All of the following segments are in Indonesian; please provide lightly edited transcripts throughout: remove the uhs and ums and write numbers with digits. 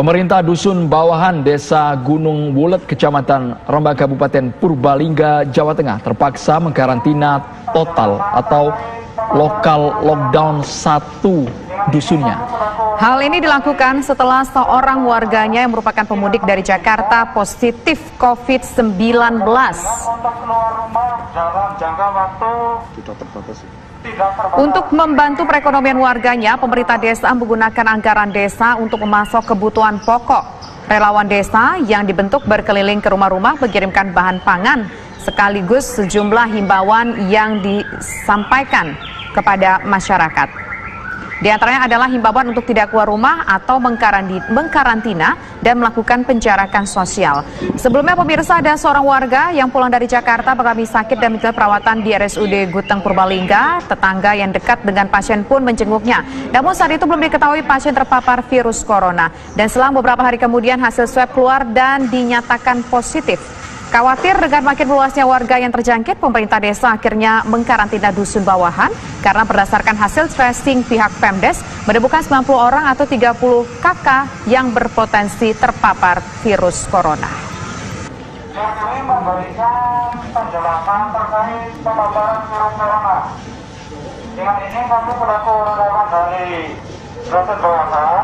Pemerintah Dusun Bawahan, Desa Gunung Wulet, Kecamatan Rembang, Kabupaten Purbalingga, Jawa Tengah terpaksa mengkarantina total atau lokal lockdown satu dusunnya. Hal ini dilakukan setelah seorang warganya yang merupakan pemudik dari Jakarta positif COVID-19. Untuk membantu perekonomian warganya, pemerintah desa menggunakan anggaran desa untuk memasok kebutuhan pokok. Relawan desa yang dibentuk berkeliling ke rumah-rumah mengirimkan bahan pangan, sekaligus sejumlah himbauan yang disampaikan kepada masyarakat. Di antaranya adalah himbauan untuk tidak keluar rumah atau mengkarantina dan melakukan penjarakan sosial. Sebelumnya pemirsa, ada seorang warga yang pulang dari Jakarta mengalami sakit dan menjalani perawatan di RSUD Guteng Purbalingga. Tetangga yang dekat dengan pasien pun menjenguknya. Namun saat itu belum diketahui pasien terpapar virus corona. Dan selang beberapa hari kemudian hasil swab keluar dan dinyatakan positif. Khawatir dengan makin meluasnya warga yang terjangkit, pemerintah desa akhirnya mengkarantina Dusun Bawahan karena berdasarkan hasil tracing pihak Pemdes menemukan 90 orang atau 30 kakak yang berpotensi terpapar virus corona. Kami memberikan penjelasan terkait pemaparan virus corona. Dengan ini kami pelaku relawan dari Dusun Bawahan.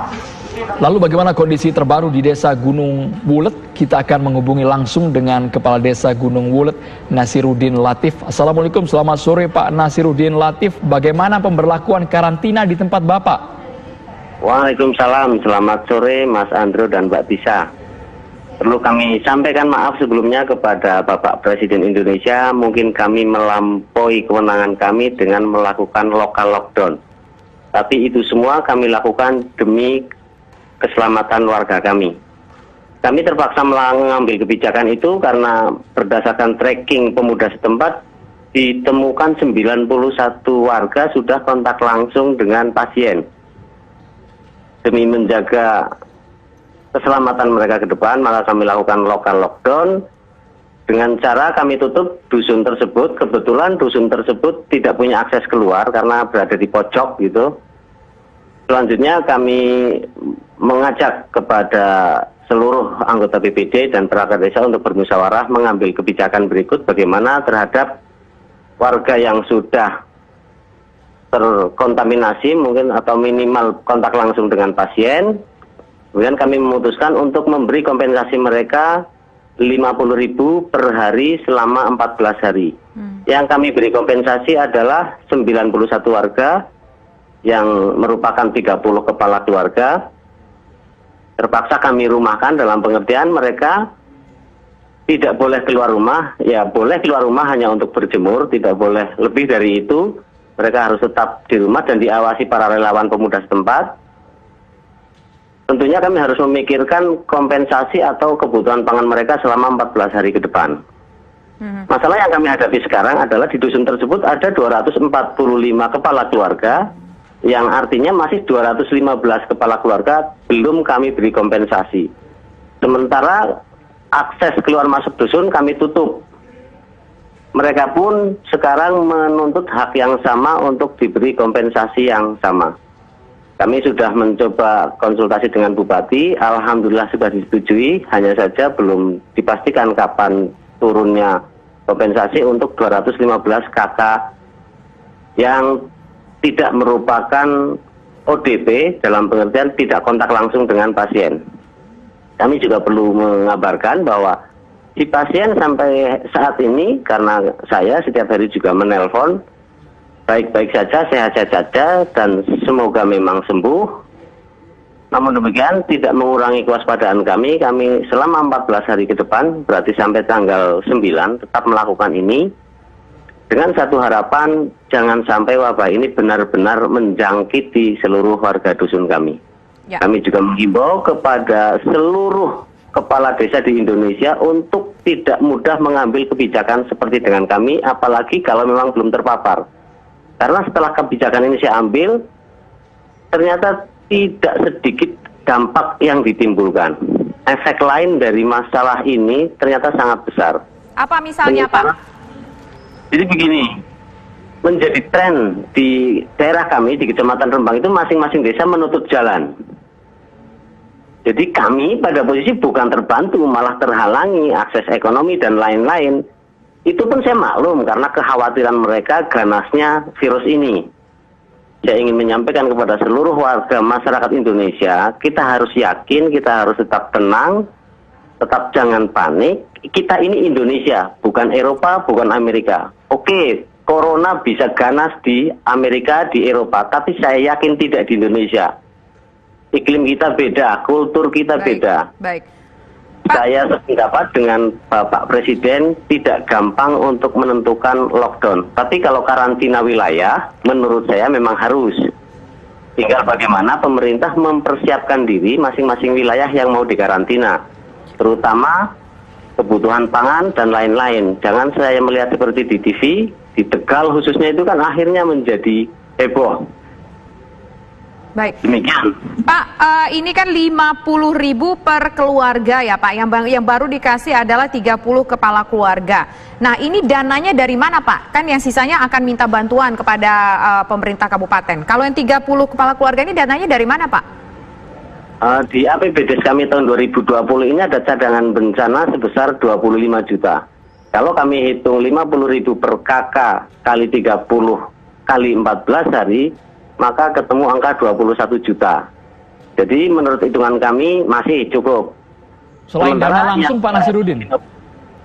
Lalu bagaimana kondisi terbaru di Desa Gunung Wulet? Kita akan menghubungi langsung dengan Kepala Desa Gunung Wulet, Nasiruddin Latif. Assalamualaikum, selamat sore Pak Nasiruddin Latif. Bagaimana pemberlakuan karantina di tempat Bapak? Waalaikumsalam, selamat sore Mas Andro dan Mbak Tisa. Perlu kami sampaikan maaf sebelumnya kepada Bapak Presiden Indonesia, mungkin kami melampaui kewenangan kami dengan melakukan lokal lockdown. Tapi itu semua kami lakukan demi keselamatan warga kami. Kami terpaksa mengambil kebijakan itu karena berdasarkan tracking pemuda setempat ditemukan 91 warga sudah kontak langsung dengan pasien. Demi menjaga keselamatan mereka ke depan, maka kami lakukan lokal lockdown dengan cara kami tutup dusun tersebut. Kebetulan dusun tersebut tidak punya akses keluar karena berada di pojok gitu. Selanjutnya kami mengajak kepada seluruh anggota BPD dan perangkat desa untuk bermusyawarah mengambil kebijakan berikut bagaimana terhadap warga yang sudah terkontaminasi mungkin atau minimal kontak langsung dengan pasien. Kemudian kami memutuskan untuk memberi kompensasi mereka 50.000 per hari selama 14 hari. Yang kami beri kompensasi adalah 91 warga yang merupakan 30 kepala keluarga. Terpaksa kami rumahkan dalam pengertian mereka tidak boleh keluar rumah, ya boleh keluar rumah hanya untuk berjemur, tidak boleh lebih dari itu. Mereka harus tetap di rumah dan diawasi para relawan pemuda setempat. Tentunya kami harus memikirkan kompensasi atau kebutuhan pangan mereka selama 14 hari ke depan. Masalah yang kami hadapi sekarang adalah di dusun tersebut ada 245 kepala keluarga, yang artinya masih 215 kepala keluarga belum kami beri kompensasi. Sementara akses keluar masuk dusun kami tutup. Mereka pun sekarang menuntut hak yang sama untuk diberi kompensasi yang sama. Kami sudah mencoba konsultasi dengan Bupati, alhamdulillah sudah disetujui, hanya saja belum dipastikan kapan turunnya kompensasi untuk 215 kakak yang tidak merupakan ODP dalam pengertian tidak kontak langsung dengan pasien. Kami juga perlu mengabarkan bahwa si pasien sampai saat ini, karena saya setiap hari juga menelpon, baik-baik saja, sehat-sehat saja, dan semoga memang sembuh. Namun demikian tidak mengurangi kewaspadaan kami selama 14 hari ke depan, berarti sampai tanggal 9 tetap melakukan ini. Dengan satu harapan, jangan sampai wabah ini benar-benar menjangkiti seluruh warga dusun kami. Ya. Kami juga menghimbau kepada seluruh kepala desa di Indonesia untuk tidak mudah mengambil kebijakan seperti dengan kami, apalagi kalau memang belum terpapar. Karena setelah kebijakan ini saya ambil, ternyata tidak sedikit dampak yang ditimbulkan. Efek lain dari masalah ini ternyata sangat besar. Apa misalnya, Pak? Jadi begini, menjadi tren di daerah kami di Kecamatan Rembang itu masing-masing desa menutup jalan. Jadi kami pada posisi bukan terbantu, malah terhalangi akses ekonomi dan lain-lain. Itu pun saya maklum karena kekhawatiran mereka ganasnya virus ini. Saya ingin menyampaikan kepada seluruh warga masyarakat Indonesia, kita harus yakin, kita harus tetap tenang, tetap jangan panik. Kita ini Indonesia, bukan Eropa, bukan Amerika. Oke, corona bisa ganas di Amerika, di Eropa, tapi saya yakin tidak di Indonesia. Iklim kita beda, kultur kita beda. Baik. Saya sependapat dengan Bapak Presiden tidak gampang untuk menentukan lockdown. Tapi kalau karantina wilayah, menurut saya memang harus. Tinggal bagaimana pemerintah mempersiapkan diri masing-masing wilayah yang mau dikarantina. Terutama kebutuhan pangan dan lain-lain. Jangan saya melihat seperti di TV, di Tegal khususnya itu kan akhirnya menjadi heboh. Baik. Demikian. Pak, ini kan 50.000 per keluarga ya Pak, yang baru dikasih adalah 30 kepala keluarga. Nah ini dananya dari mana Pak? Kan yang sisanya akan minta bantuan kepada pemerintah kabupaten. Kalau yang 30 kepala keluarga ini dananya dari mana Pak? Di APBDes kami tahun 2020 ini ada cadangan bencana sebesar 25 juta. Kalau kami hitung 50.000 per KK kali 30 kali 14 hari, maka ketemu angka 21 juta. Jadi menurut hitungan kami masih cukup. Selain dana langsung Pak Nasirudin?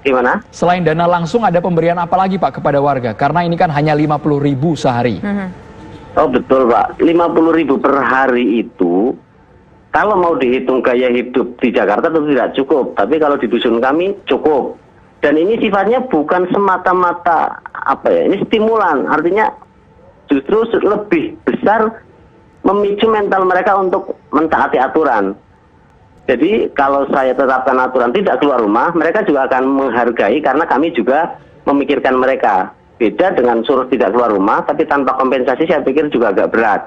Gimana? Selain dana langsung ada pemberian apa lagi Pak kepada warga? Karena ini kan hanya 50.000 sehari. Oh betul Pak, 50.000 per hari itu kalau mau dihitung gaya hidup di Jakarta tentu tidak cukup. Tapi kalau di dusun kami cukup. Dan ini sifatnya bukan semata-mata ini stimulan. Artinya justru lebih besar memicu mental mereka untuk mentaati aturan. Jadi kalau saya tetapkan aturan tidak keluar rumah, mereka juga akan menghargai karena kami juga memikirkan mereka. Beda dengan suruh tidak keluar rumah, tapi tanpa kompensasi saya pikir juga agak berat.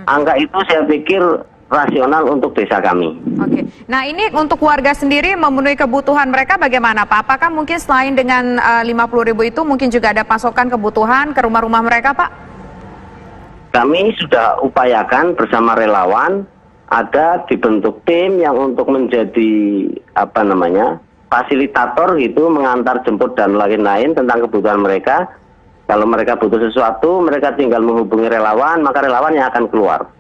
Angka itu saya pikir rasional untuk desa kami. Oke. Nah ini untuk warga sendiri memenuhi kebutuhan mereka bagaimana Pak? Apakah mungkin selain dengan 50.000 itu mungkin juga ada pasokan kebutuhan ke rumah-rumah mereka Pak? Kami sudah upayakan bersama relawan, ada dibentuk tim yang untuk menjadi fasilitator gitu, mengantar jemput dan lain-lain tentang kebutuhan mereka. Kalau mereka butuh sesuatu, mereka tinggal menghubungi relawan, maka relawan yang akan keluar.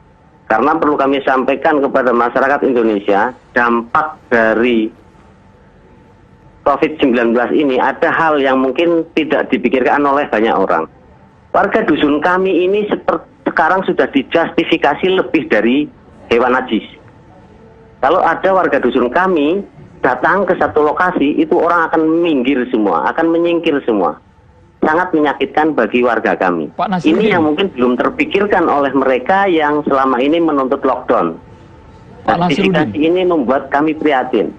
Karena perlu kami sampaikan kepada masyarakat Indonesia, dampak dari COVID-19 ini ada hal yang mungkin tidak dipikirkan oleh banyak orang. Warga dusun kami ini sekarang sudah dijustifikasi lebih dari hewan najis. Kalau ada warga dusun kami datang ke satu lokasi, itu orang akan minggir semua, akan menyingkir semua. Sangat menyakitkan bagi warga kami. Ini yang mungkin belum terpikirkan oleh mereka yang selama ini menuntut lockdown. Justifikasi ini membuat kami prihatin.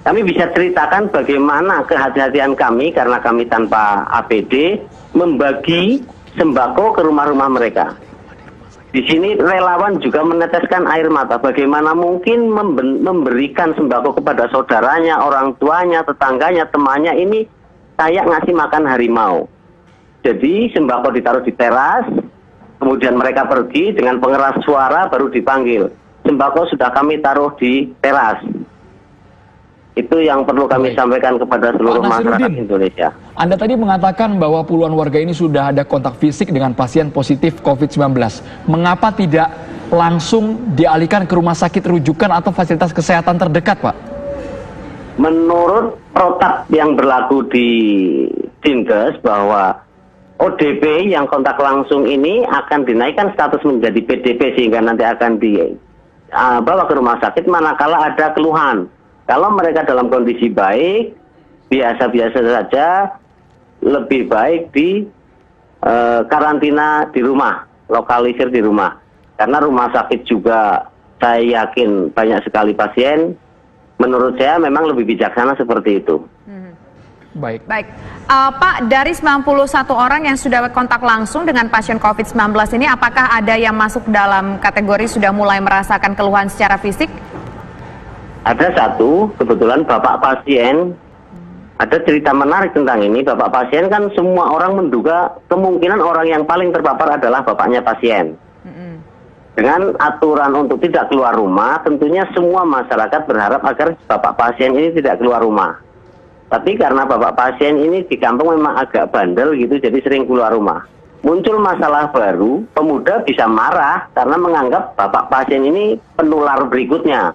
Kami bisa ceritakan bagaimana kehati-hatian kami karena kami tanpa APD membagi sembako ke rumah-rumah mereka. Di sini relawan juga meneteskan air mata. Bagaimana mungkin memberikan sembako kepada saudaranya, orang tuanya, tetangganya, temannya, ini kayak ngasih makan harimau. Jadi sembako ditaruh di teras, kemudian mereka pergi dengan pengeras suara baru dipanggil. Sembako sudah kami taruh di teras. Itu yang perlu kami sampaikan kepada seluruh masyarakat Indonesia. Anda tadi mengatakan bahwa puluhan warga ini sudah ada kontak fisik dengan pasien positif COVID-19. Mengapa tidak langsung dialihkan ke rumah sakit rujukan atau fasilitas kesehatan terdekat, Pak? Menurut protap yang berlaku di Dinkes bahwa ODP yang kontak langsung ini akan dinaikkan status menjadi PDP sehingga nanti akan dibawa ke rumah sakit manakala ada keluhan. Kalau mereka dalam kondisi baik, biasa-biasa saja, lebih baik di karantina di rumah, lokalisir di rumah. Karena rumah sakit juga saya yakin banyak sekali pasien. Menurut saya memang lebih bijaksana seperti itu. Baik. Pak, dari 91 orang yang sudah kontak langsung dengan pasien COVID-19 ini, apakah ada yang masuk dalam kategori sudah mulai merasakan keluhan secara fisik? Ada satu, kebetulan bapak pasien, ada cerita menarik tentang ini. Bapak pasien kan semua orang menduga kemungkinan orang yang paling terpapar adalah bapaknya pasien. Dengan aturan untuk tidak keluar rumah, tentunya semua masyarakat berharap agar bapak pasien ini tidak keluar rumah. Tapi karena bapak pasien ini di kampung memang agak bandel gitu, jadi sering keluar rumah. Muncul masalah baru, pemuda bisa marah karena menganggap bapak pasien ini penular berikutnya.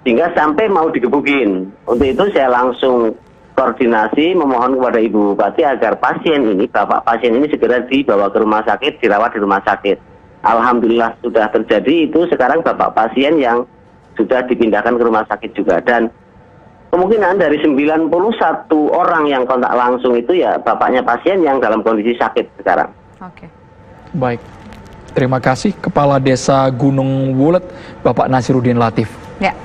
Sehingga sampai mau digebukin. Untuk itu saya langsung koordinasi memohon kepada Ibu Bupati agar pasien ini, bapak pasien ini segera dibawa ke rumah sakit, dirawat di rumah sakit. Alhamdulillah sudah terjadi itu, sekarang bapak pasien yang sudah dipindahkan ke rumah sakit juga. Dan kemungkinan dari 91 orang yang kontak langsung itu ya bapaknya pasien yang dalam kondisi sakit sekarang. Oke. Baik, terima kasih Kepala Desa Gunung Wulet, Bapak Nasiruddin Latif. Ya.